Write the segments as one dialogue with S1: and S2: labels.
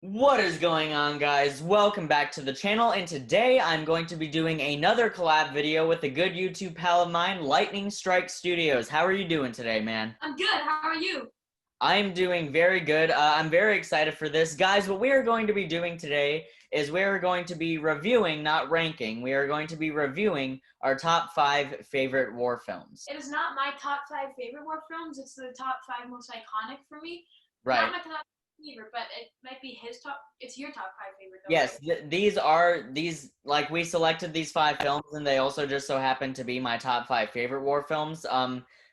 S1: What is going on, guys? Welcome back to the channel, and today I'm going to be doing another collab video with a good YouTube pal of mine, Lightning Strike Studios. How are you doing today, man?
S2: I'm good. How are you?
S1: I'm doing very good. I'm very excited for this. Guys, what we are going to be doing today is we are going to be reviewing, not ranking, we are going to be reviewing our top 5 favorite war films.
S2: It is not my top 5 favorite war films. It's the top 5 most iconic for me.
S1: Right.
S2: Not my top favorite, but it might be his top. It's your top 5 favorite, though,
S1: Yes,
S2: right?
S1: like we selected these 5 films, and they also just so happen to be my top 5 favorite war films.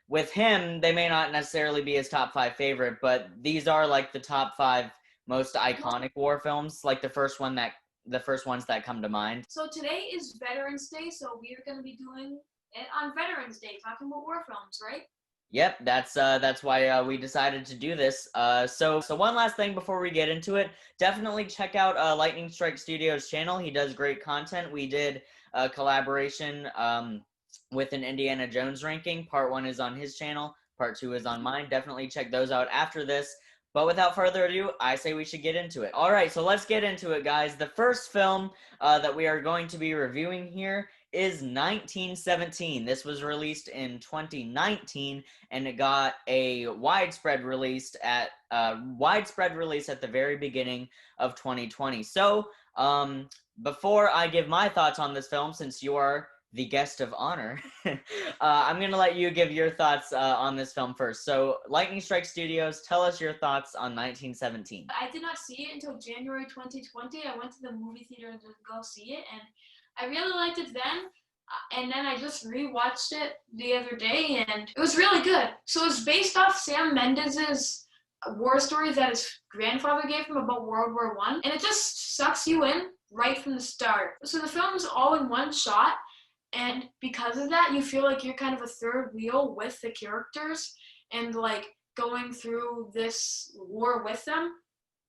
S1: With him, they may not necessarily be his top 5 favorite, but these are like the top 5 most iconic war films, like the first ones that come to mind.
S2: So today is Veterans Day, so we are going to be doing it on Veterans Day, talking about war films, right?
S1: Yep, that's why we decided to do this. So one last thing before we get into it, definitely check out Lightning Strike Studios channel. He does great content. We did a collaboration with an Indiana Jones ranking. Part 1 is on his channel. Part 2 is on mine. Definitely check those out after this. But without further ado, I say we should get into it. All right, so let's get into it, guys. The first film that we are going to be reviewing here is 1917. This was released in 2019, and it got a widespread release at the very beginning of 2020. So, before I give my thoughts on this film, since you are the guest of honor, I'm gonna let you give your thoughts on this film first. So, Lightning Strike Studios, tell us your thoughts on 1917.
S2: I did not see it until January 2020. I went to the movie theater to go see it, and I really liked it then. And then I just rewatched it the other day, and it was really good. So it's based off Sam Mendes's war story that his grandfather gave him about World War One, and it just sucks you in right from the start. So the film's all in one shot, and because of that, you feel like you're kind of a third wheel with the characters and like going through this war with them.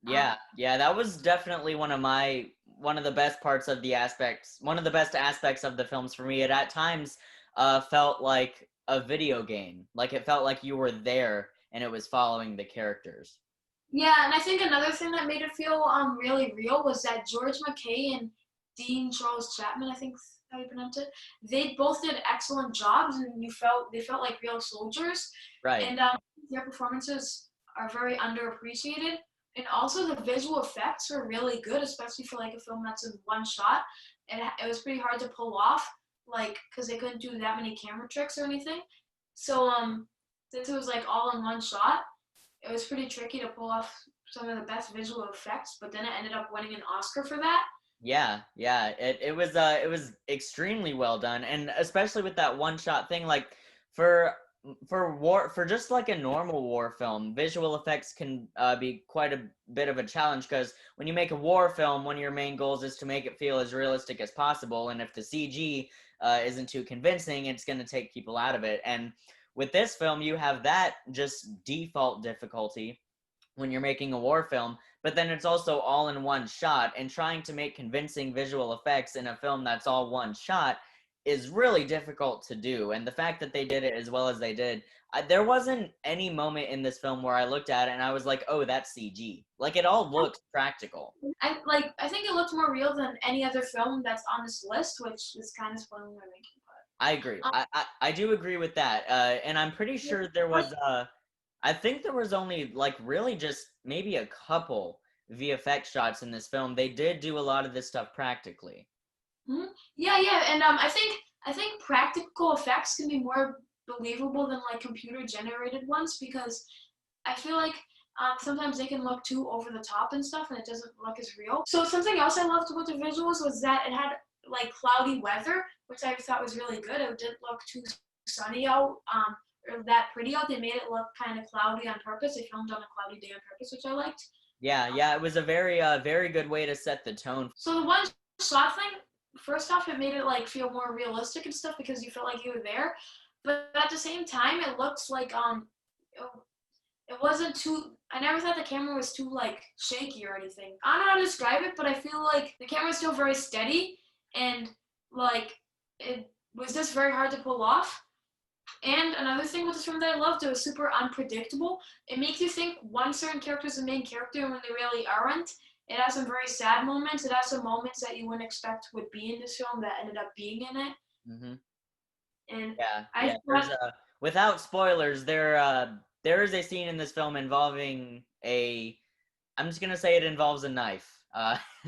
S1: Yeah, that was definitely one of the best one of the best aspects of the films for me. It at times felt like a video game. Like it felt like you were there and it was following the characters.
S2: Yeah, and I think another thing that made it feel really real was that George McKay and Dean Charles Chapman, I think how you pronounce it, they both did excellent jobs, and they felt like real soldiers.
S1: Right.
S2: And their performances are very underappreciated. And also the visual effects were really good, especially for like a film that's in one shot. And it was pretty hard to pull off, like because they couldn't do that many camera tricks or anything. So since it was like all in one shot, it was pretty tricky to pull off some of the best visual effects, but then it ended up winning an Oscar for that.
S1: Yeah. It was extremely well done, and especially with that one shot thing, like for for just like a normal war film, visual effects can be quite a bit of a challenge, because when you make a war film, one of your main goals is to make it feel as realistic as possible, and if the CG isn't too convincing, it's going to take people out of it. And with this film, you have that just default difficulty when you're making a war film, but then it's also all in one shot, and trying to make convincing visual effects in a film that's all one shot is really difficult to do. And the fact that they did it as well as they did, there wasn't any moment in this film where I looked at it and I was like, oh, that's CG. Like, it all looks practical.
S2: I think it looked more real than any other film that's on this list, which is kind of spoiling my ranking.
S1: I agree.
S2: But
S1: I do agree with that. And I'm pretty sure there was I think there was only like really just maybe a couple VFX shots in this film. They did do a lot of this stuff practically.
S2: yeah, and I think practical effects can be more believable than like computer generated ones, because I feel like sometimes they can look too over the top and stuff, and it doesn't look as real. So something else I loved about the visuals was that it had like cloudy weather, which I thought was really good. It didn't look too sunny out or that pretty out. They made it look kind of cloudy on purpose. They filmed on a cloudy day on purpose, which I liked.
S1: Yeah, it was a very good way to set the tone.
S2: So the one shot thing, first off, it made it like feel more realistic and stuff because you felt like you were there. But at the same time, it looks like it wasn't too. I never thought the camera was too like shaky or anything. I don't know how to describe it, but I feel like the camera is still very steady, and like it was just very hard to pull off. And another thing with this film that I loved, it was super unpredictable. It makes you think one certain character is the main character when they really aren't. It has some very sad moments. It has some moments that you wouldn't expect would be in this film that ended up being in it.
S1: Mm-hmm.
S2: And
S1: Yeah,
S2: I
S1: yeah. There's
S2: thought,
S1: without spoilers, there is a scene in this film involving a. I'm just gonna say it involves a knife.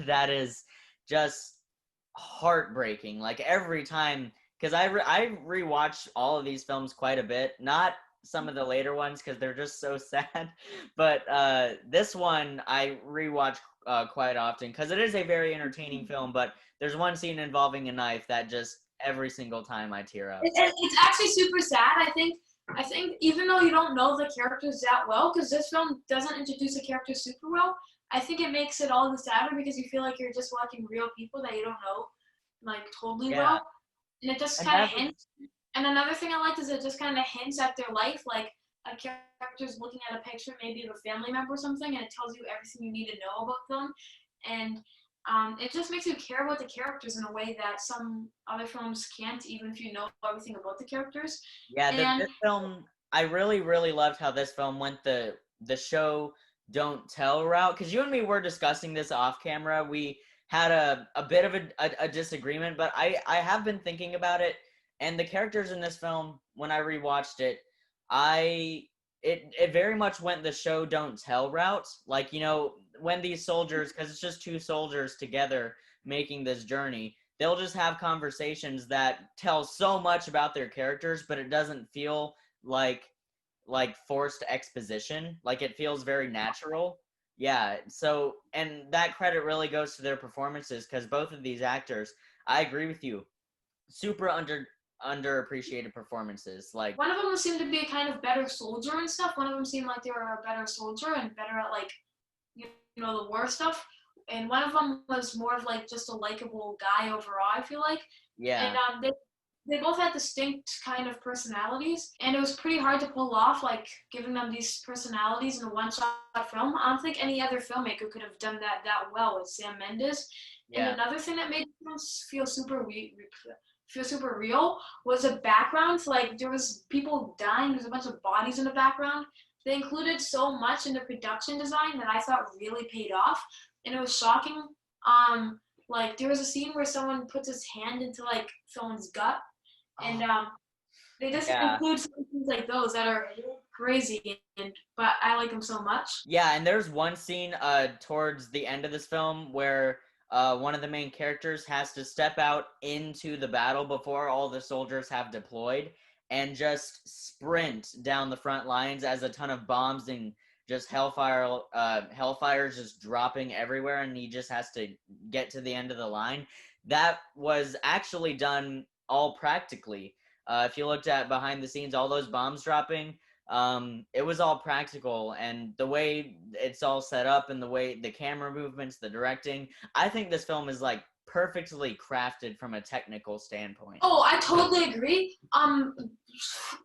S1: That is just heartbreaking. Like every time, because I rewatch all of these films quite a bit. Not some of the later ones because they're just so sad, but this one I rewatch quite often because it is a very entertaining film. But there's one scene involving a knife that just every single time I tear up.
S2: it's actually super sad. I think even though you don't know the characters that well, because this film doesn't introduce the characters super well, I think it makes it all the sadder because you feel like you're just watching real people that you don't know like totally
S1: Yeah,
S2: well, and it just
S1: and
S2: kind of
S1: that was
S2: hints. And another thing I liked is it just kind of hints at their life, like a character's looking at a picture maybe of a family member or something, and it tells you everything you need to know about them, and it just makes you care about the characters in a way that some other films can't, even if you know everything about the characters.
S1: yeah.
S2: And
S1: This film I really loved how this film went the show don't tell route because you and me were discussing this off camera. We had a bit of a disagreement, but I have been thinking about it, and the characters in this film when I rewatched it, I it very much went the show don't tell route. Like when these soldiers, because it's just two soldiers together making this journey, they'll just have conversations that tell so much about their characters, but it doesn't feel like forced exposition. Like it feels very natural. Yeah. So, and that credit really goes to their performances because both of these actors, I agree with you, super underappreciated performances. Like,
S2: one of them seemed to be a kind of better soldier and stuff. One of them seemed like they were a better soldier and better at like you know the war stuff. And one of them was more of like just a likable guy overall, I feel like. And
S1: yeah,
S2: they both had distinct kind of personalities, and it was pretty hard to pull off, like giving them these personalities in a one-shot film. I don't think any other filmmaker could have done that well with Sam Mendes. And
S1: yeah.
S2: another thing that made it feel super real was a background. Like there was people dying. There's a bunch of bodies in the background. They included so much in the production design that I thought really paid off, and it was shocking. Like there was a scene where someone puts his hand into like someone's gut, and
S1: Oh,
S2: they just
S1: yeah.
S2: include some things like those that are crazy, and but I like them so much.
S1: Yeah, and there's one scene towards the end of this film where one of the main characters has to step out into the battle before all the soldiers have deployed and just sprint down the front lines as a ton of bombs and just hellfires just dropping everywhere, and he just has to get to the end of the line. That was actually done all practically. If you looked at behind the scenes, all those bombs dropping, it was all practical, and the way it's all set up and the way the camera movements, the directing, I think this film is like perfectly crafted from a technical standpoint.
S2: Oh, I totally agree.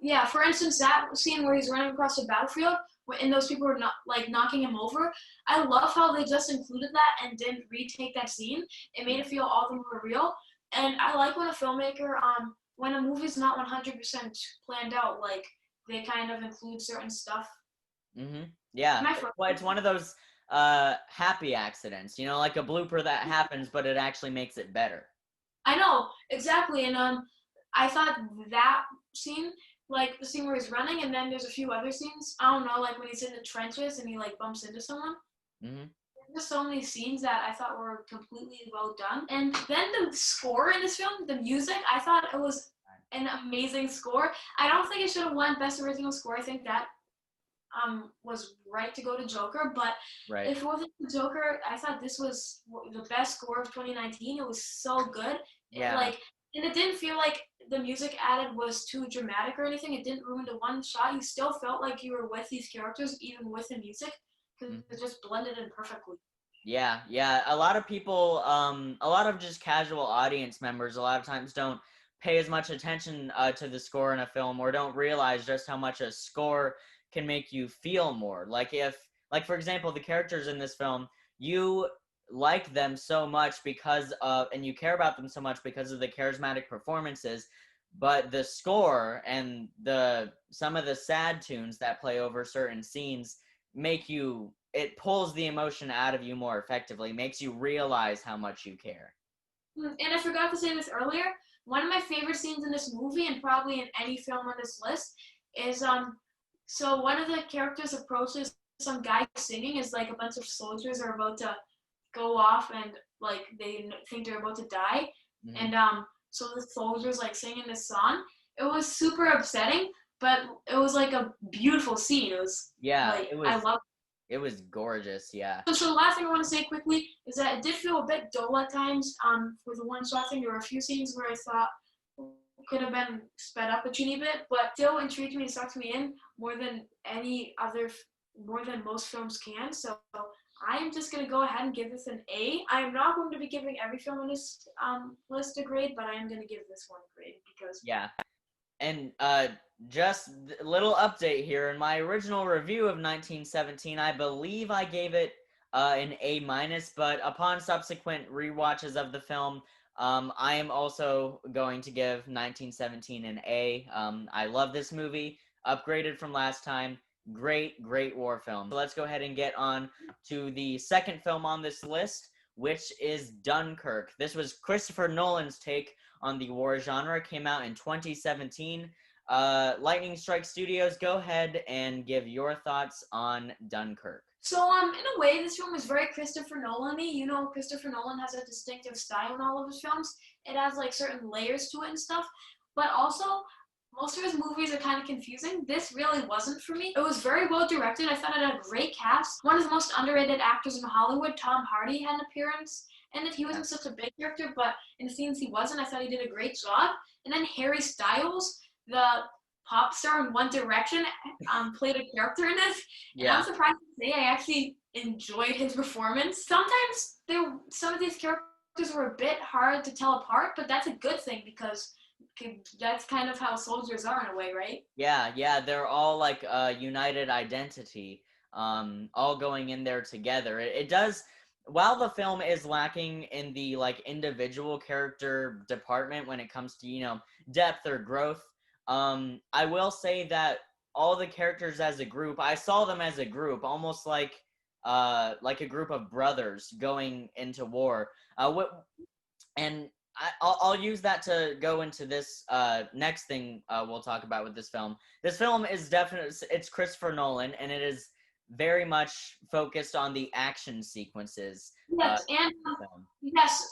S2: Yeah, for instance, that scene where he's running across the battlefield and those people are not like knocking him over. I love how they just included that and didn't retake that scene. It made it feel all the more real. And I like when a filmmaker, when a movie's not 100% planned out, like they kind of include certain stuff.
S1: Mm-hmm. Yeah,
S2: My
S1: well, it's one of those happy accidents, like a blooper that happens, but it actually makes it better.
S2: I know exactly, and I thought that scene, like the scene where he's running, and then there's a few other scenes. I don't know, like when he's in the trenches and he like bumps into someone.
S1: Mm-hmm.
S2: There's so many scenes that I thought were completely well done. And then the score in this film, the music, I thought it was an amazing score. I don't think it should have won Best Original Score. I think that was right to go to Joker, but
S1: Right.
S2: if it wasn't the Joker, I thought this was the best score of 2019. It was so good.
S1: Yeah.
S2: And it didn't feel like the music added was too dramatic or anything. It didn't ruin the one shot. You still felt like you were with these characters, even with the music, because
S1: Mm-hmm.
S2: it just blended in perfectly.
S1: Yeah, yeah. A lot of people, a lot of just casual audience members, a lot of times don't pay as much attention to the score in a film or don't realize just how much a score can make you feel more. Like for example, the characters in this film, you like them so much because of, and you care about them so much because of the charismatic performances, but the score and some of the sad tunes that play over certain scenes make you it pulls the emotion out of you more effectively, makes you realize how much you care.
S2: And I forgot to say this earlier. One of my favorite scenes in this movie, and probably in any film on this list, is so one of the characters approaches some guy singing as like a bunch of soldiers are about to go off and like they think they're about to die, and so the soldiers like singing this song. It was super upsetting, but it was like a beautiful scene. It was like I love.
S1: It was gorgeous, yeah.
S2: So the last thing I want to say quickly is that it did feel a bit dull at times. For the one-shot thing, there were a few scenes where I thought could have been sped up a teeny bit, but still intrigued me and sucked me in more than most films can. So I am just going to go ahead and give this an A. I am not going to be giving every film on this list a grade, but I am going to give this one a grade because
S1: yeah. And just a little update here. In my original review of 1917, I believe I gave it an A-, but upon subsequent rewatches of the film, I am also going to give 1917 an A. I love this movie. Upgraded from last time. Great war film. So let's go ahead and get on to the second film on this list, which is Dunkirk. This was Christopher Nolan's take on the war genre. Came out in 2017. Lightning Strike Studios, go ahead and give your thoughts on Dunkirk.
S2: So, in a way, this film is very Christopher Nolan-y. You know, Christopher Nolan has a distinctive style in all of his films. It has, like, certain layers to it and stuff. But also, most of his movies are kind of confusing. This really wasn't for me. It was very well directed. I thought it had a great cast. One of the most underrated actors in Hollywood, Tom Hardy, had an appearance. And he wasn't such a big character, but in the scenes he wasn't, I thought he did a great job. And then Harry Styles, the pop star in One Direction, played a character in this. And I'm surprised to say I actually enjoyed his performance. Sometimes some of these characters were a bit hard to tell apart, but that's a good thing because that's kind of how soldiers are in a way, right?
S1: Yeah, they're all like a united identity, all going in there together. It does, while the film is lacking in the like individual character department when it comes to, depth or growth, I will say that all the characters as a group, I saw them as a group, almost like a group of brothers going into war. And I'll use that to go into this next thing we'll talk about with this film. This film is it's Christopher Nolan, and it is very much focused on the action sequences.
S2: Yes, yes,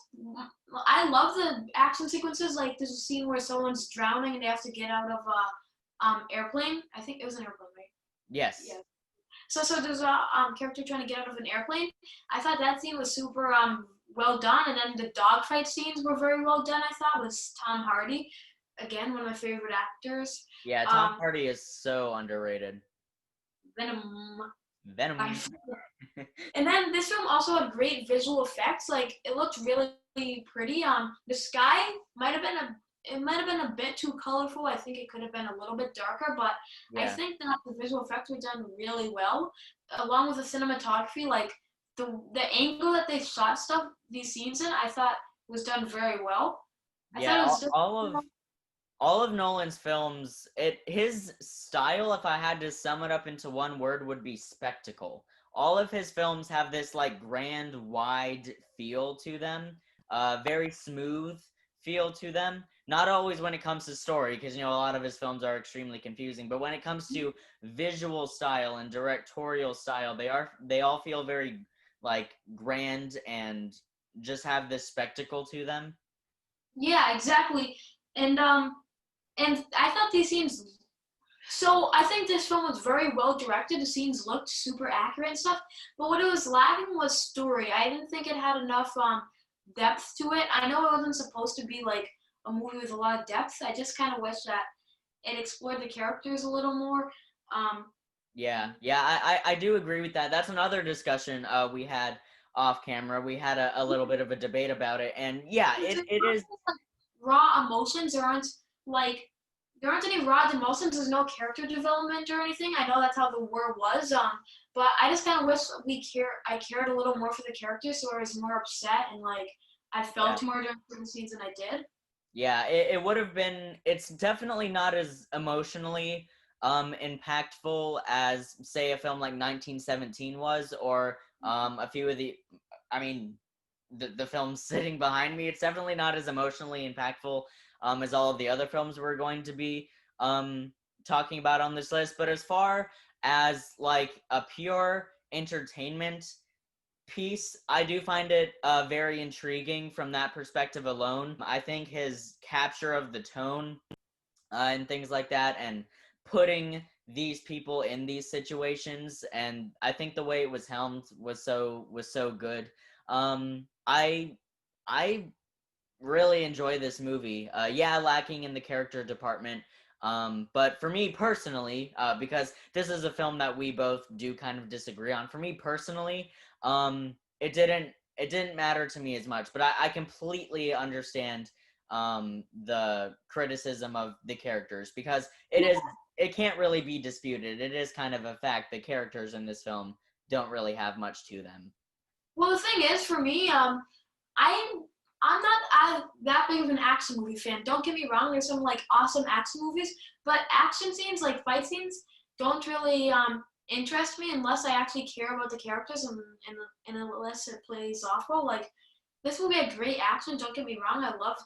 S2: I love the action sequences. Like there's a scene where someone's drowning and they have to get out of a airplane. I think it was an airplane, right?
S1: Yes.
S2: Yeah. So there's a character trying to get out of an airplane. I thought that scene was super well done, and then the dogfight scenes were very well done. I thought with Tom Hardy, again one of my favorite actors.
S1: Yeah, Tom Hardy is so underrated.
S2: Venom.
S1: And
S2: then this film also had great visual effects. Like it looked really pretty. The sky might have been a bit too colorful. I think it could have been a little bit darker, but I think that the visual effects were done really well, along with the cinematography. Like the angle that they shot these scenes in, I thought was done very well.
S1: All of Nolan's films, his style, if I had to sum it up into one word, would be spectacle. All of his films have this like grand, wide feel to them, very smooth feel to them. Not always when it comes to story, because a lot of his films are extremely confusing. But when it comes to visual style and directorial style, they all feel very like grand and just have this spectacle to them.
S2: Yeah, exactly. And I thought these scenes. So I think this film was very well directed. The scenes looked super accurate and stuff. But what it was lacking was story. I didn't think it had enough depth to it. I know it wasn't supposed to be like a movie with a lot of depth. I just kind of wish that it explored the characters a little more.
S1: I do agree with that. That's another discussion we had off camera. We had a little bit of a debate about it, and it is
S2: raw emotions. There aren't any raw emotions. There's no character development or anything. I know that's how the war was. But I just kind of wish I cared a little more for the characters, so I was more upset and like I felt more during certain scenes than I did.
S1: Yeah, it would have been. It's definitely not as emotionally impactful as, say, a film like 1917 was, or a few of the, I mean, the films sitting behind me. It's definitely not as emotionally impactful as all of the other films we're going to be talking about on this list. But as far as like a pure entertainment piece, I do find it very intriguing from that perspective alone. I think his capture of the tone and things like that, and putting these people in these situations, and I think the way it was helmed was so good. I really enjoy this movie. Yeah, lacking in the character department. But for me personally, because this is a film that we both do kind of disagree on. For me personally, it didn't matter to me as much. But I completely understand the criticism of the characters, because it can't really be disputed. It is kind of a fact. The characters in this film don't really have much to them.
S2: Well, the thing is, for me, I'm not that big of an action movie fan. Don't get me wrong. There's some like awesome action movies, but action scenes, like fight scenes, don't really interest me unless I actually care about the characters and unless it plays off well. Like this movie had great action. Don't get me wrong. I loved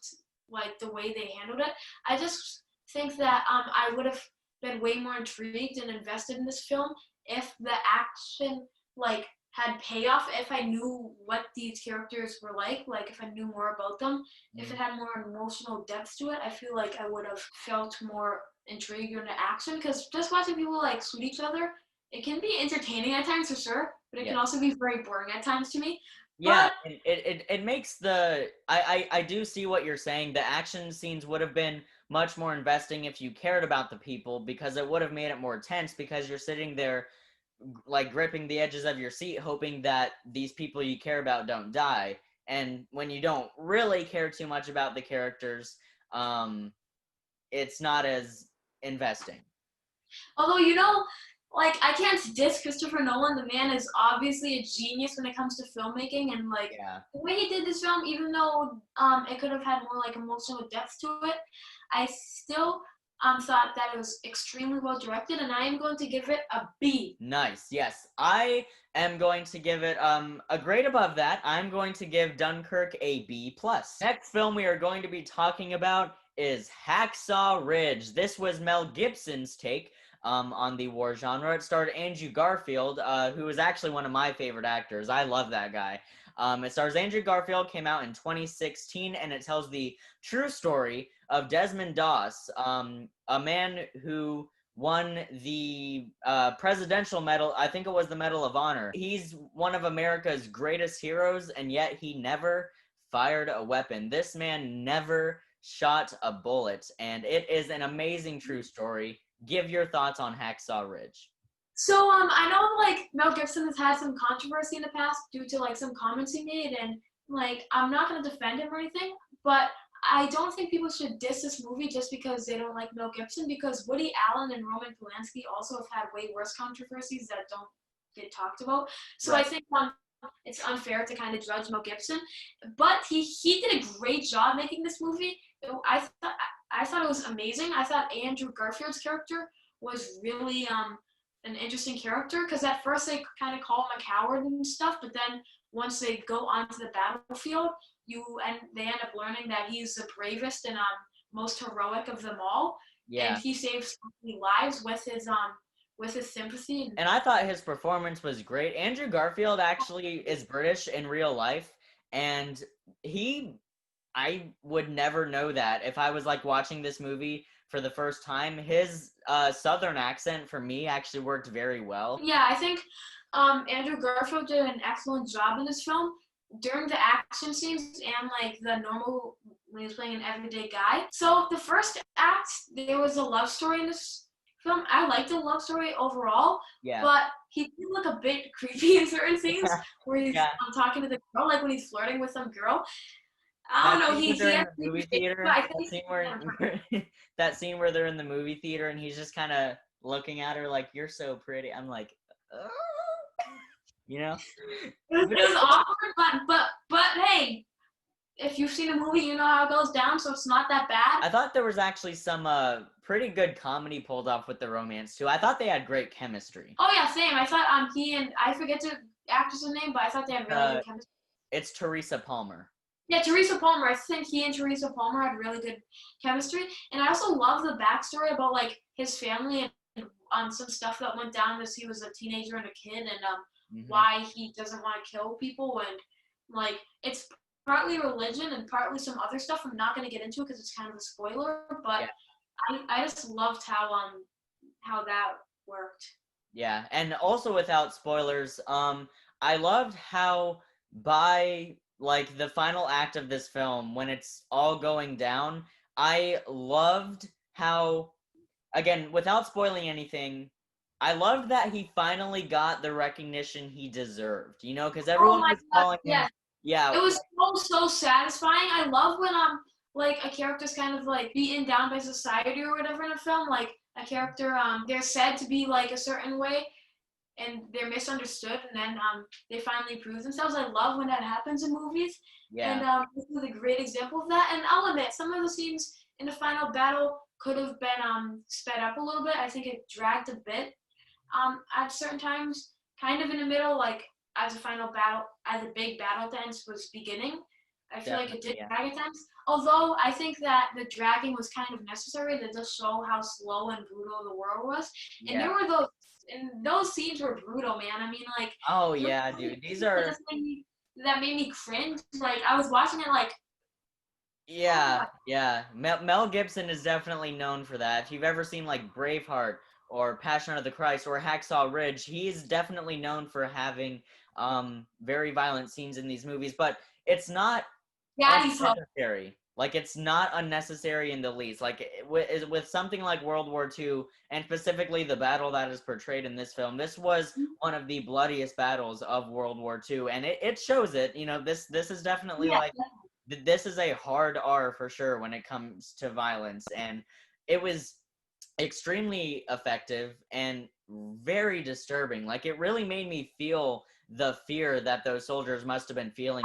S2: like the way they handled it. I just think that I would have been way more intrigued and invested in this film if the action like had payoff, if I knew what these characters were like if I knew more about them, if it had more emotional depth to it, I feel like I would have felt more intrigued into action. Because just watching people like shoot each other, it can be entertaining at times for sure, but it can also be very boring at times to me.
S1: Yeah, it makes the I do see what you're saying. The action scenes would have been much more investing if you cared about the people, because it would have made it more tense, because you're sitting there like gripping the edges of your seat hoping that these people you care about don't die. And when you don't really care too much about the characters, it's not as investing.
S2: Although, like I can't diss Christopher Nolan. The man is obviously a genius when it comes to filmmaking, and like
S1: Yeah.
S2: the way he did this film, even though it could have had more like emotional depth to it, I still thought that it was extremely well directed, and I am going to give it a B.
S1: Nice. Yes. I am going to give it a grade above that. I'm going to give Dunkirk a B+. Next film we are going to be talking about is Hacksaw Ridge. This was Mel Gibson's take on the war genre. It starred Andrew Garfield, who is actually one of my favorite actors. I love that guy. It stars Andrew Garfield, came out in 2016, and it tells the true story of Desmond Doss, a man who won the presidential medal. I think it was the Medal of Honor. He's one of America's greatest heroes, and yet he never fired a weapon. This man never shot a bullet, and it is an amazing true story. Give your thoughts on Hacksaw Ridge.
S2: So I know like Mel Gibson has had some controversy in the past due to like some comments he made, and like I'm not gonna defend him or anything, but I don't think people should diss this movie just because they don't like Mel Gibson, because Woody Allen and Roman Polanski also have had way worse controversies that don't get talked about. So right. I think it's unfair to kind of judge Mel Gibson, but he did a great job making this movie. I thought it was amazing. I thought Andrew Garfield's character was really an interesting character, because at first they kind of call him a coward and stuff, but then once they go onto the battlefield, they end up learning that he's the bravest and most heroic of them all. Yeah. And he saves so many lives with his sympathy.
S1: And I thought his performance was great. Andrew Garfield actually is British in real life, and I would never know that if I was like watching this movie for the first time. His southern accent for me actually worked very well.
S2: Yeah, I think Andrew Garfield did an excellent job in this film during the action scenes and like the normal when he was playing an everyday guy. So the first act, there was a love story in this film. I liked the love story overall, but he did look a bit creepy in certain scenes where he's talking to the girl, like when he's flirting with some girl. I don't know. He
S1: in the movie theater. That scene where they're in the movie theater and he's just kind of looking at her like, "You're so pretty." I'm like, oh. You know,
S2: it was awkward, but hey, if if you've seen the movie, you know how it goes down, so it's not that bad.
S1: I thought there was actually some pretty good comedy pulled off with the romance too. I thought they had great chemistry.
S2: Oh yeah, same. I thought he and I forget the actress' name, but I thought they had really good chemistry.
S1: It's Teresa Palmer.
S2: Yeah, Teresa Palmer. I think he and Teresa Palmer had really good chemistry, and I also love the backstory about like his family and some stuff that went down as he was a teenager and a kid, and why he doesn't want to kill people, and like it's partly religion and partly some other stuff. I'm not going to get into it because it's kind of a spoiler, but I just loved how that worked.
S1: Yeah, and also without spoilers, I loved how by like the final act of this film, when it's all going down, I loved how, again, without spoiling anything, I loved that he finally got the recognition he deserved, you know, because everyone was calling him. Yeah.
S2: It was so satisfying. I love when like a character's kind of like beaten down by society or whatever in a film. Like a character, they're said to be like a certain way, and they're misunderstood, and then they finally prove themselves. I love when that happens in movies.
S1: Yeah.
S2: And this is a great example of that. And I'll admit, some of the scenes in the final battle could have been sped up a little bit. I think it dragged a bit at certain times, kind of in the middle, like as a final battle, as a big battle at the end was beginning. I feel like it did drag at times. Although I think that the dragging was kind of necessary to just show how slow and brutal the war was. And there were those scenes were brutal, man. I mean, like.
S1: Oh yeah, dude. These are.
S2: That made me cringe. Like I was watching it, like.
S1: Yeah, yeah. Mel Gibson is definitely known for that. If you've ever seen like Braveheart or Passion of the Christ or Hacksaw Ridge, he's definitely known for having very violent scenes in these movies. But it's not unnecessary. Like it's not unnecessary in the least. Like with something like World War II, and specifically the battle that is portrayed in this film, this was one of the bloodiest battles of World War II, and it shows it. You know, this is definitely this is a hard R for sure when it comes to violence, and it was extremely effective and very disturbing. Like it really made me feel the fear that those soldiers must have been feeling.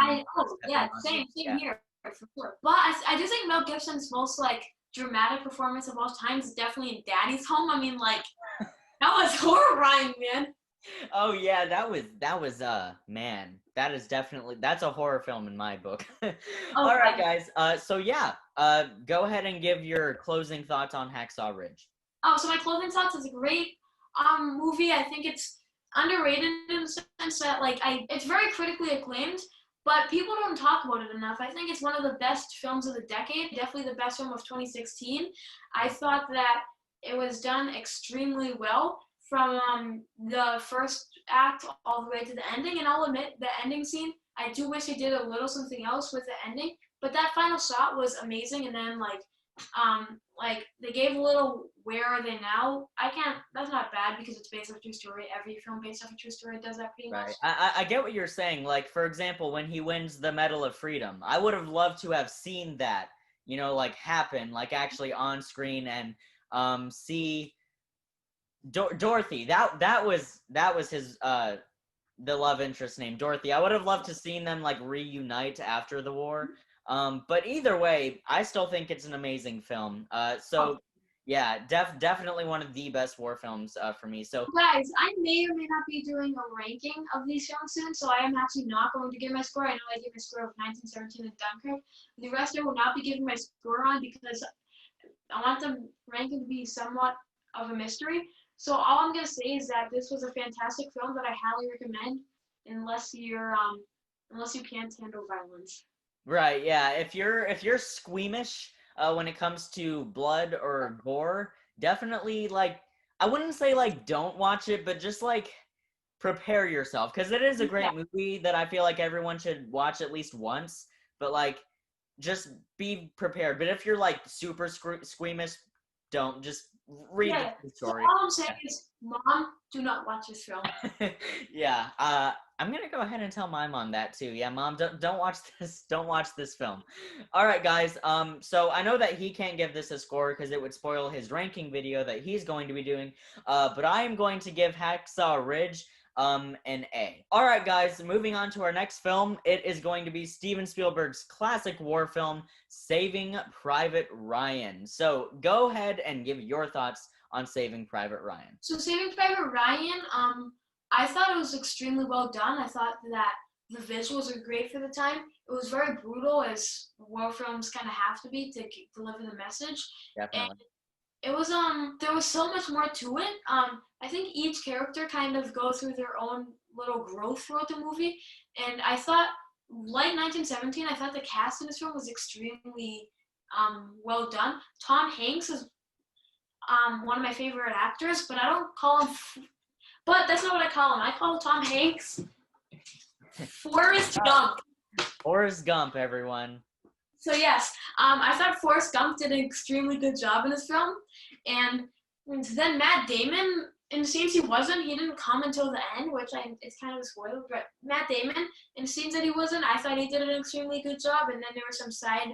S2: Same here for sure. But I do think Mel Gibson's most like dramatic performance of all time is definitely in Daddy's Home. I mean, like that was horrifying, man.
S1: Oh yeah, that was man, that's a horror film in my book. All right, guys. So yeah, go ahead and give your closing thoughts on Hacksaw Ridge.
S2: Oh, so my closing thoughts is a great movie. I think it's underrated in the sense that like it's very critically acclaimed, but people don't talk about it enough. I think it's one of the best films of the decade, definitely the best film of 2016. I thought that it was done extremely well from the first act all the way to the ending, and I'll admit the ending scene, I do wish they did a little something else with the ending, but that final shot was amazing. And then like they gave a little "Where Are They Now?" That's not bad because it's based off a true story. Every film based off a true story does that pretty much.
S1: I get what you're saying. Like, for example, when he wins the Medal of Freedom, I would have loved to have seen that, you know, like happen, like actually on screen, and see Dorothy. That was his the love interest name, Dorothy. I would have loved to seen them like reunite after the war. But either way, I still think it's an amazing film. Yeah, definitely one of the best war films for me. So
S2: guys, I may or may not be doing a ranking of these films soon, so I am actually not going to give my score. I know I gave a score of 1917 in Dunkirk. The rest I will not be giving my score on because I want the ranking to be somewhat of a mystery. So all I'm gonna say is that this was a fantastic film that I highly recommend, unless you can't handle violence.
S1: Right, yeah. If you're squeamish when it comes to blood or gore, definitely like I wouldn't say like don't watch it, but just like prepare yourself, because it is a great movie that I feel like everyone should watch at least once. But like, just be prepared. But if you're like super squeamish, don't just read the story.
S2: So all I'm saying is, Mom, do not watch this film.
S1: Yeah, I'm gonna go ahead and tell my mom that too. Yeah, Mom, don't watch this. Don't watch this film. All right, guys. So I know that he can't give this a score because it would spoil his ranking video that he's going to be doing. But I am going to give Hacksaw Ridge an A. All right, guys, moving on to our next film. It is going to be Steven Spielberg's classic war film, Saving Private Ryan. So go ahead and give your thoughts on Saving Private Ryan.
S2: So Saving Private Ryan, I thought it was extremely well done. I thought that the visuals are great for the time. It was very brutal, as war films kind of have to be to deliver the message.
S1: Definitely.
S2: And it was there was so much more to it. I think each character kind of go through their own little growth throughout the movie, and I thought, like 1917, I thought the cast in this film was extremely well done. Tom Hanks is one of my favorite actors, but I don't call him. But that's not what I call him. I call Tom Hanks Forrest Gump.
S1: Forrest Gump, everyone.
S2: So yes, I thought Forrest Gump did an extremely good job in this film, and then Matt Damon, in the scenes he didn't come until the end, which it's kind of a spoiler, but Matt Damon, in the scenes that he wasn't, I thought he did an extremely good job, and then there were some side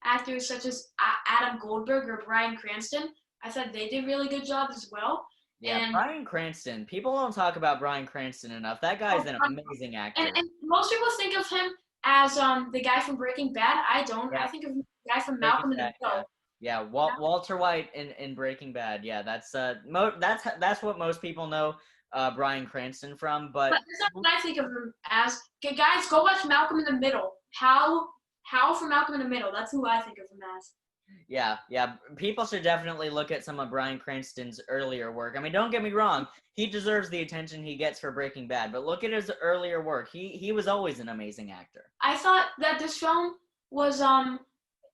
S2: actors such as Adam Goldberg or Bryan Cranston. I thought they did really good job as well.
S1: Yeah, and Bryan Cranston. People don't talk about Bryan Cranston enough. That guy's an amazing actor.
S2: And most people think of him as the guy from Breaking Bad. I don't. Yeah. I think of the guy from Malcolm in the Middle.
S1: Yeah, Walter White in Breaking Bad. Yeah, that's what most people know Bryan Cranston from. But
S2: that's not what I think of him as. Okay, guys, go watch Malcolm in the Middle. How from Malcolm in the Middle. That's who I think of him as.
S1: Yeah. People should definitely look at some of Bryan Cranston's earlier work. I mean, don't get me wrong. He deserves the attention he gets for Breaking Bad, but look at his earlier work. He was always an amazing actor.
S2: I thought that this film was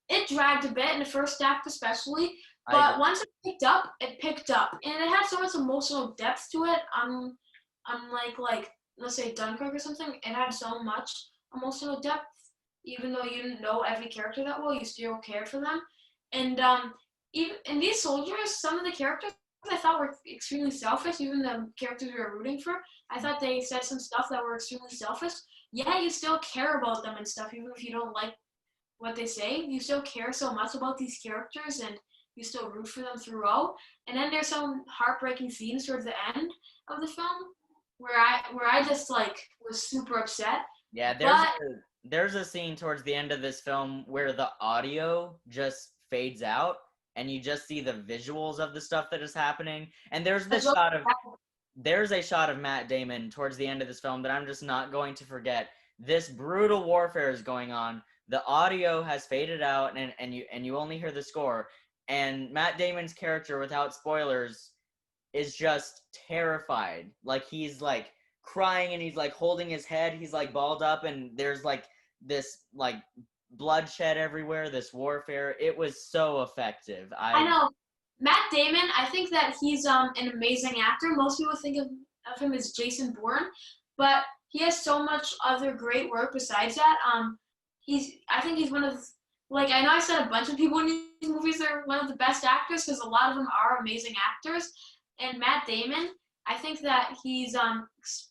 S2: it dragged a bit in the first act especially, but once it picked up, and it had so much emotional depth to it. Like let's say Dunkirk or something, it had so much emotional depth. Even though you didn't know every character that well, you still cared for them. And even in these soldiers, some of the characters I thought were extremely selfish. Even the characters we were rooting for, I thought they said some stuff that were extremely selfish. Yeah, you still care about them and stuff, even if you don't like what they say. You still care so much about these characters, and you still root for them throughout. And then there's some heartbreaking scenes towards the end of the film where I just was super upset.
S1: Yeah, there's a scene towards the end of this film where the audio just fades out and you just see the visuals of the stuff that is happening. And there's a shot of Matt Damon towards the end of this film that I'm just not going to forget. This brutal warfare is going on. The audio has faded out and you only hear the score. And Matt Damon's character, without spoilers, is just terrified. Like he's crying and he's holding his head. He's balled up and there's this bloodshed everywhere, this warfare. It was so effective.
S2: I know. Matt Damon, I think that he's an amazing actor. Most people think of him as Jason Bourne, but he has so much other great work besides that. I think he's one of I know I said a bunch of people in these movies are one of the best actors because a lot of them are amazing actors. And Matt Damon, I think that he's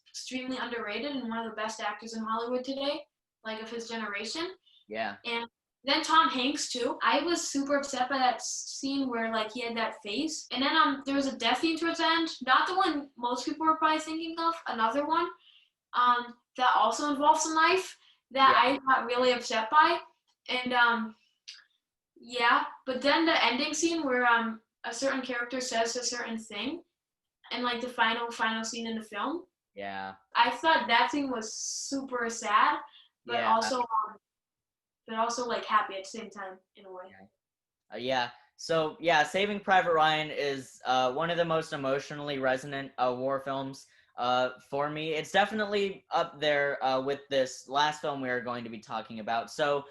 S2: extremely underrated and one of the best actors in Hollywood today, of his generation.
S1: Yeah.
S2: And then Tom Hanks too. I was super upset by that scene where he had that face. And then there was a death scene towards the end. Not the one most people were probably thinking of. Another one that also involves a knife that I got really upset by. And but then the ending scene where a certain character says a certain thing, and the final scene in the film.
S1: Yeah.
S2: I thought that scene was super sad, but also happy at the same time in a way.
S1: So Saving Private Ryan is one of the most emotionally resonant war films for me. It's definitely up there with this last film we are going to be talking about. So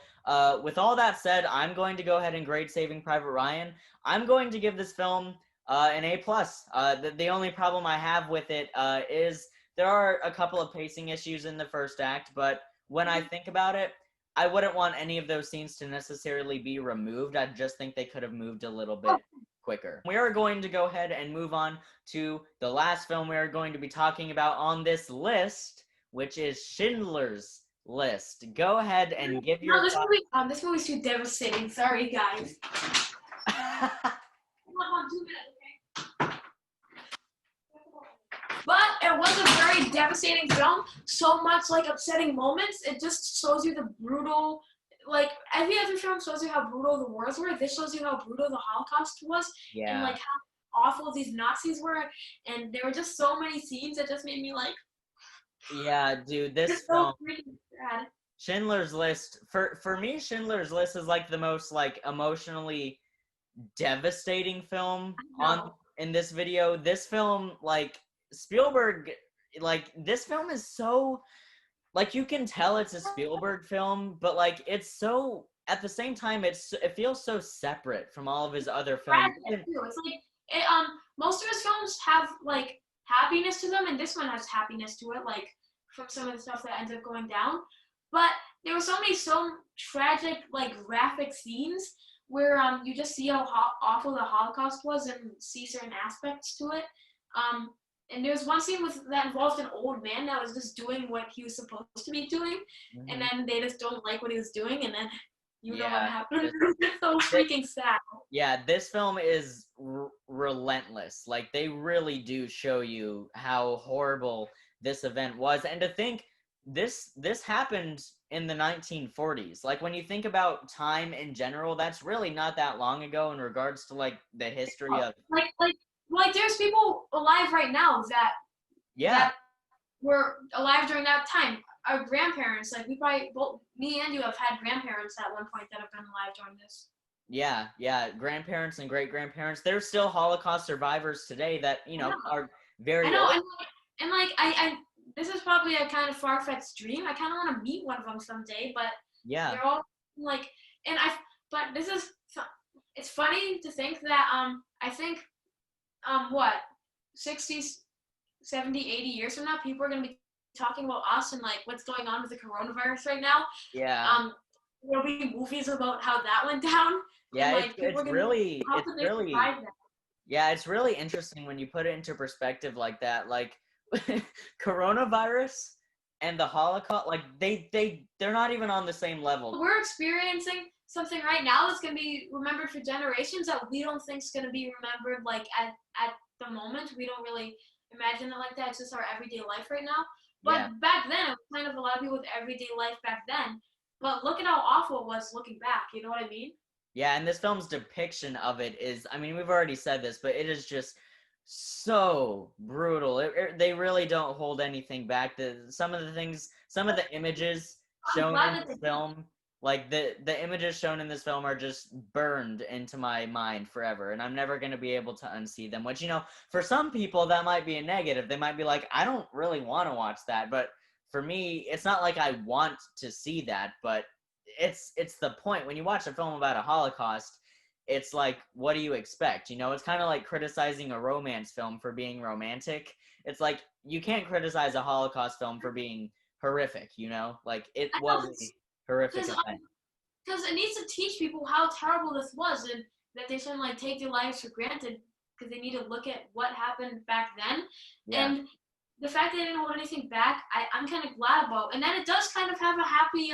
S1: with all that said, I'm going to go ahead and grade Saving Private Ryan. I'm going to give this film an A+. The only problem I have with it is there are a couple of pacing issues in the first act, but when I think about it, I wouldn't want any of those scenes to necessarily be removed. I just think they could have moved a little bit quicker. We are going to go ahead and move on to the last film we are going to be talking about on this list, which is Schindler's List. Go ahead and give your
S2: this movie's too devastating. Sorry, guys. But it was a very devastating film. So much like upsetting moments. It just shows you the brutal. Like every other film shows you how brutal the wars were. This shows you how brutal the Holocaust was, and
S1: Yeah.
S2: like how awful these Nazis were. And there were just so many scenes that just made me like
S1: Yeah, dude, this
S2: just so
S1: film,
S2: freaking sad.
S1: Schindler's List, for me, Schindler's List is like the most like emotionally devastating film on
S2: No,
S1: in this video. This film, like Spielberg, like this film is so like you can tell it's a Spielberg film, but like it's so at the same time it feels so separate from all of his other films.
S2: tragic too. It's like it, most of his films have like happiness to them, and this one has happiness to it, like from some of the stuff that ends up going down. But there were so many so tragic, like graphic scenes where you just see how awful the Holocaust was and see certain aspects to it. And there was one scene that involved an old man that was just doing what he was supposed to be doing, and
S1: Mhm.
S2: then they just don't like what he was doing, and then you know what
S1: Yeah,
S2: happened. It's so freaking sad.
S1: yeah, this film is relentless. Like they really do show you how horrible this event was, and to think this happened in the 1940s. Like when you think about time in general, that's really not that long ago in regards to like the history of.
S2: Like there's people alive right now
S1: Yeah,
S2: that were alive during that time. Our grandparents, like we probably both, me and you have had grandparents at one point that have been alive during this.
S1: yeah, grandparents and great grandparents. There's still Holocaust survivors today that
S2: I know,
S1: are
S2: I
S1: very
S2: know,
S1: old.
S2: and like I this is probably a kind of far fetched dream. I kind of want to meet one of them someday, but
S1: Yeah,
S2: they're all like, and I, but this is, it's funny to think that I think what 60, 70, 80 years from now, people are going to be talking about us and like what's going on with the coronavirus right now.
S1: yeah,
S2: Um, there'll be movies about how that went down, and
S1: yeah.
S2: like people are going to be, how
S1: It's
S2: could they
S1: really
S2: survive that?
S1: Yeah, it's really interesting when you put it into perspective like that. Like coronavirus and the Holocaust, like they're not even on the same level.
S2: We're experiencing something right now that's going to be remembered for generations that we don't think is going to be remembered like at the moment. We don't really imagine it like that. It's just our everyday life right now.
S1: Yeah.
S2: But back then, it was kind of a lot of people with everyday life back then. But look at how awful it was looking back. You know what I mean?
S1: Yeah, and this film's depiction of it is, I mean, we've already said this, but it is just so brutal. They really don't hold anything back. Some of the things, some of the images
S2: I'm
S1: shown in
S2: glad that
S1: this
S2: they
S1: film, like the images shown in this film are just burned into my mind forever, and I'm never going to be able to unsee them. Which, for some people that might be a negative. They might be like, I don't really want to watch that, but for me, it's not like I want to see that, but it's the point. When you watch a film about a Holocaust, it's like, what do you expect? It's kind of like criticizing a romance film for being romantic. It's like you can't criticize a Holocaust film for being horrific. Like it
S2: I
S1: was
S2: know
S1: a horrific
S2: because
S1: event.
S2: because it needs to teach people how terrible this was and that they shouldn't like take their lives for granted because they need to look at what happened back then.
S1: Yeah,
S2: And the fact that they didn't hold anything back, I'm kind of glad about. And then it does kind of have a happy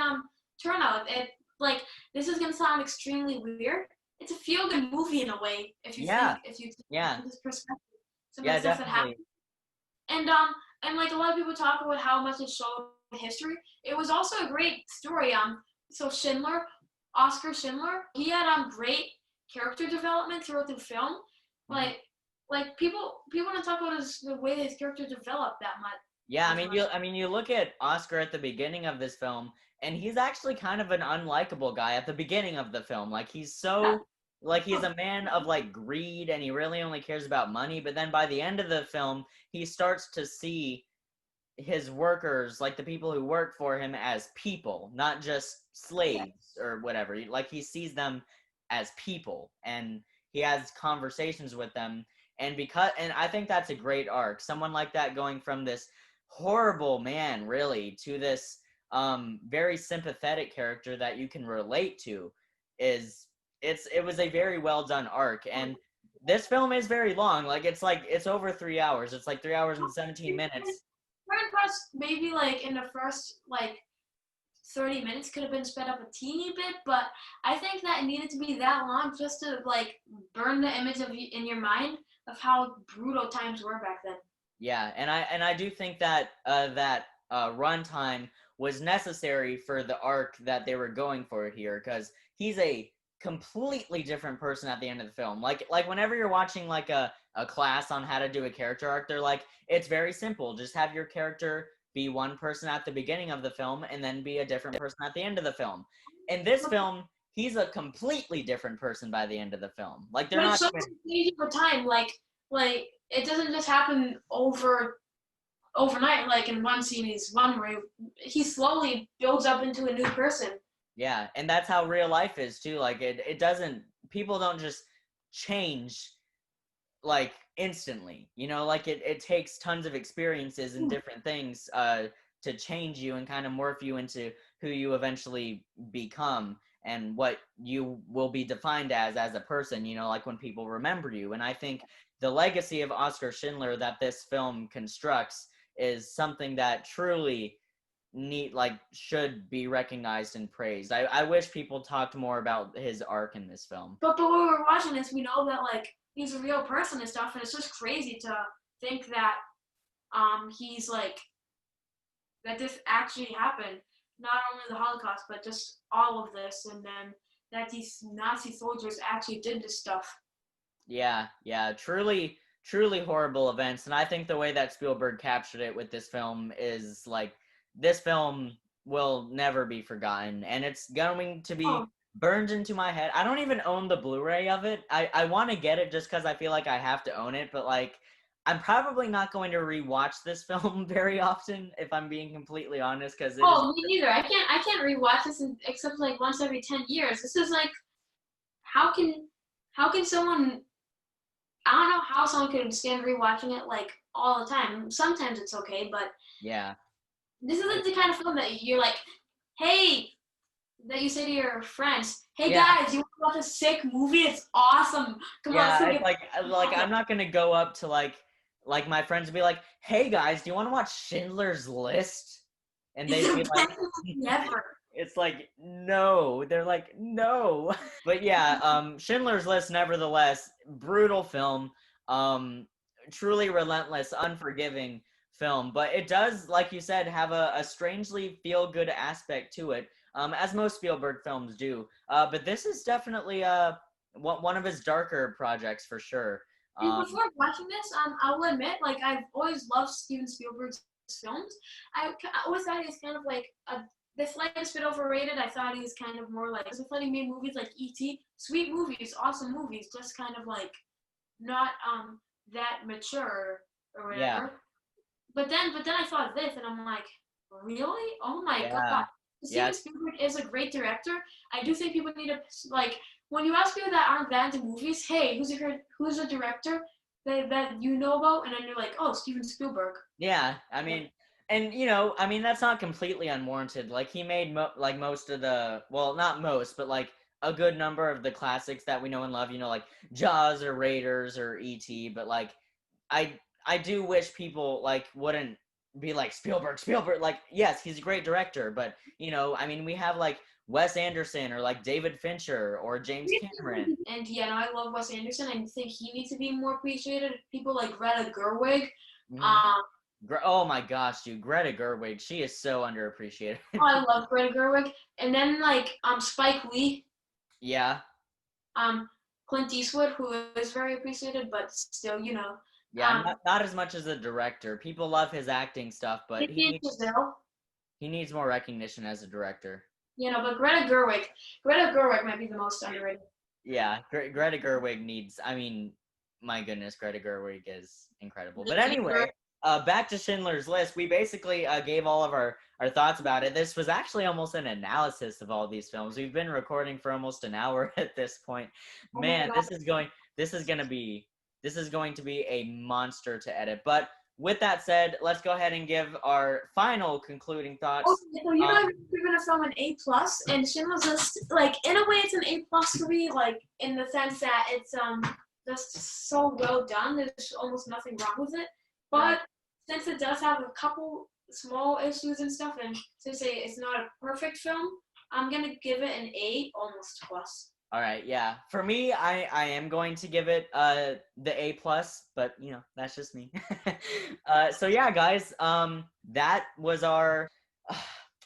S2: turnout. It like this is gonna sound extremely weird. It's a feel good movie in a way
S1: yeah,
S2: if you
S1: yeah,
S2: think this perspective, some of
S1: yeah,
S2: the stuff that
S1: definitely.
S2: happened. And like a lot of people talk about how much it showed history. It was also a great story. So Schindler, Oscar Schindler, he had great character development throughout the film.
S1: Mhm.
S2: Like people don't talk about the way his character developed that much.
S1: Yeah,
S2: As much.
S1: I mean, you look at Oscar at the beginning of this film, and he's actually kind of an unlikable guy at the beginning of the film. Like
S2: Yeah.
S1: he's a man of like greed, and he really only cares about money. But then by the end of the film, he starts to see his workers, like the people who work for him, as people, not just slaves or whatever. Like he sees them as people, and he has conversations with them. And I think that's a great arc. Someone like that going from this horrible man, really, to this very sympathetic character that you can relate to it was a very well done arc. And this film is very long. It's over 3 hours. It's like 3 hours and 17 minutes.
S2: Very impressed. Maybe like in the first like 30 minutes could have been sped up a teeny bit, but I think that it needed to be that long just to like burn the image of in your mind of how brutal times were back then.
S1: Yeah, and I do think that runtime was necessary for the arc that they were going for here, because he's a completely different person at the end of the film. Like whenever you're watching like a class on how to do a character arc, they're like, it's very simple. Just have your character be one person at the beginning of the film and then be a different person at the end of the film. In this film, he's a completely different person by the end of the film. Like they're
S2: But
S1: not
S2: so
S1: even.
S2: changing over time, like it doesn't just happen overnight. Like in one scene, he's one way. He slowly builds up into a new person.
S1: Yeah, and that's how real life is too. Like it doesn't, people don't just change like instantly. Like it takes tons of experiences and different things to change you and kind of morph you into who you eventually become and what you will be defined as a person, like when people remember you. And I think the legacy of Oscar Schindler that this film constructs is something that truly should be recognized and praised. I wish people talked more about his arc in this film.
S2: But when we're watching this, we know that like he's a real person and stuff, and it's just crazy to think that he's like that this actually happened. Not only the Holocaust, but just all of this, and then that these Nazi soldiers actually did this stuff.
S1: Yeah, truly, truly horrible events. And I think the way that Spielberg captured it with this film is like, this film will never be forgotten, and it's going to be
S2: Oh,
S1: burned into my head. I don't even own the Blu-ray of it. I want to get it just because I feel like I have to own it, but like, I'm probably not going to rewatch this film very often, if I'm being completely honest, because it is.
S2: oh, me neither. I can't rewatch this except like once every 10 years. This is like how can how can someone I don't know how someone could stand rewatching it like all the time. Sometimes it's okay, but
S1: Yeah.
S2: this isn't the kind of film that you're like, hey, that you say to your friends, hey
S1: Yeah,
S2: guys, you want to watch a sick movie? It's awesome. Come on, let's
S1: yeah,
S2: go
S1: it's
S2: get
S1: like I'm not gonna go up to like my friends and be like, "Hey guys, do you want to watch Schindler's List?" And
S2: it's
S1: they'd be
S2: the
S1: like,
S2: best movie ever.
S1: "It's like no." They're like, "No." But yeah, Schindler's List, nevertheless, brutal film, um, truly relentless, unforgiving film. But it does, like you said, have a strangely feel-good aspect to it, as most Spielberg films do. But this is definitely one of his darker projects for sure.
S2: And
S1: Um,
S2: before watching this, I will admit, like I've always loved Steven Spielberg's films. I always thought he was kind of like the slightest bit overrated. I thought he was kind of more like, I thought he made movies like E.T., sweet movies, awesome movies, just kind of like not that mature or
S1: yeah,
S2: whatever. But then I thought of this, and I'm like, really? Oh my
S1: yeah,
S2: god!
S1: yeah.
S2: Steven Spielberg is a great director. I do think people need to like when you ask people that aren't that into movies, hey, who's a director that you know about, and then you're like, oh, Steven Spielberg.
S1: Yeah, I mean, and I mean that's not completely unwarranted. Like he made like most of the, well, not most, but like a good number of the classics that we know and love. Like Jaws or Raiders or E.T. But like, I do wish people like wouldn't be like Spielberg, Spielberg. Like, yes, he's a great director, but I mean, we have like Wes Anderson or like David Fincher or James Cameron.
S2: And yeah, no, I love Wes Anderson. I think he needs to be more appreciated. People like Greta Gerwig.
S1: Mhm.
S2: Um,
S1: Oh my gosh, dude, Greta Gerwig, she is so underappreciated.
S2: I love Greta Gerwig. And then like Spike Lee,
S1: Yeah,
S2: um, Clint Eastwood, who is very appreciated, but still,
S1: yeah, not as much as a director. People love his acting stuff, but he
S2: Damien
S1: needs
S2: Chazelle.
S1: he needs more recognition as a director.
S2: But Greta Gerwig might be the most underrated.
S1: Yeah, Greta Gerwig needs. I mean, my goodness, Greta Gerwig is incredible. But anyway, back to Schindler's List. We basically gave all of our thoughts about it. This was actually almost an analysis of all these films. We've been recording for almost an hour at this point.
S2: Oh my
S1: Man,
S2: god.
S1: this is going to be a monster to edit. But with that said, let's go ahead and give our final concluding thoughts.
S2: Okay, so I've given a film an A plus, and Schindler's List, like in a way, it's an A plus for me, like in the sense that it's just so well done. There's almost nothing wrong with it, but
S1: Right.
S2: since it does have a couple small issues and stuff, and since it's not a perfect film, I'm gonna give it an A almost plus.
S1: All right, yeah. For me, I am going to give it the A plus, but you know that's just me. So yeah, guys, that was our.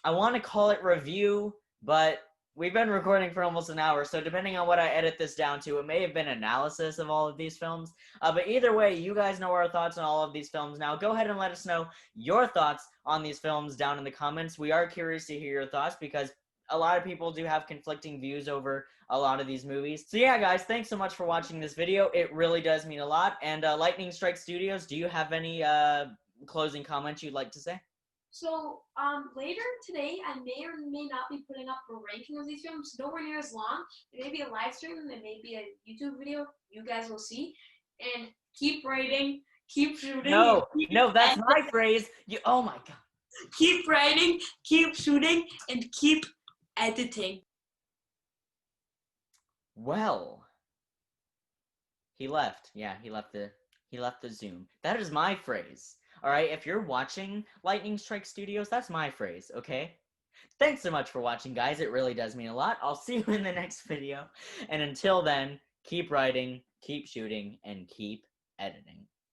S1: I want to call it review, but we've been recording for almost an hour, so depending on what I edit this down to, it may have been analysis of all of these films. But either way, you guys know our thoughts on all of these films now. Go ahead and let us know your thoughts on these films down in the comments. We are curious to hear your thoughts because a lot of people do have conflicting views over a lot of these movies. So yeah, guys, thanks so much for watching this video. It really does mean a lot. And Lightning Strike Studios, do you have any closing comments you'd like to say?
S2: So later today, I may or may not be putting up a ranking of these films. Nowhere near as long. It may be a live stream, and it may be a YouTube video. You guys will see. And keep writing, keep shooting.
S1: No, no, that's my phrase. Oh my god.
S2: Keep writing, keep shooting, and keep editing.
S1: Well, he left. Yeah, he left the Zoom. That is my phrase. All right, if you're watching Lightning Strike Studios, that's my phrase, okay? Thanks so much for watching, guys. It really does mean a lot. I'll see you in the next video. And until then, keep writing, keep shooting, and keep editing.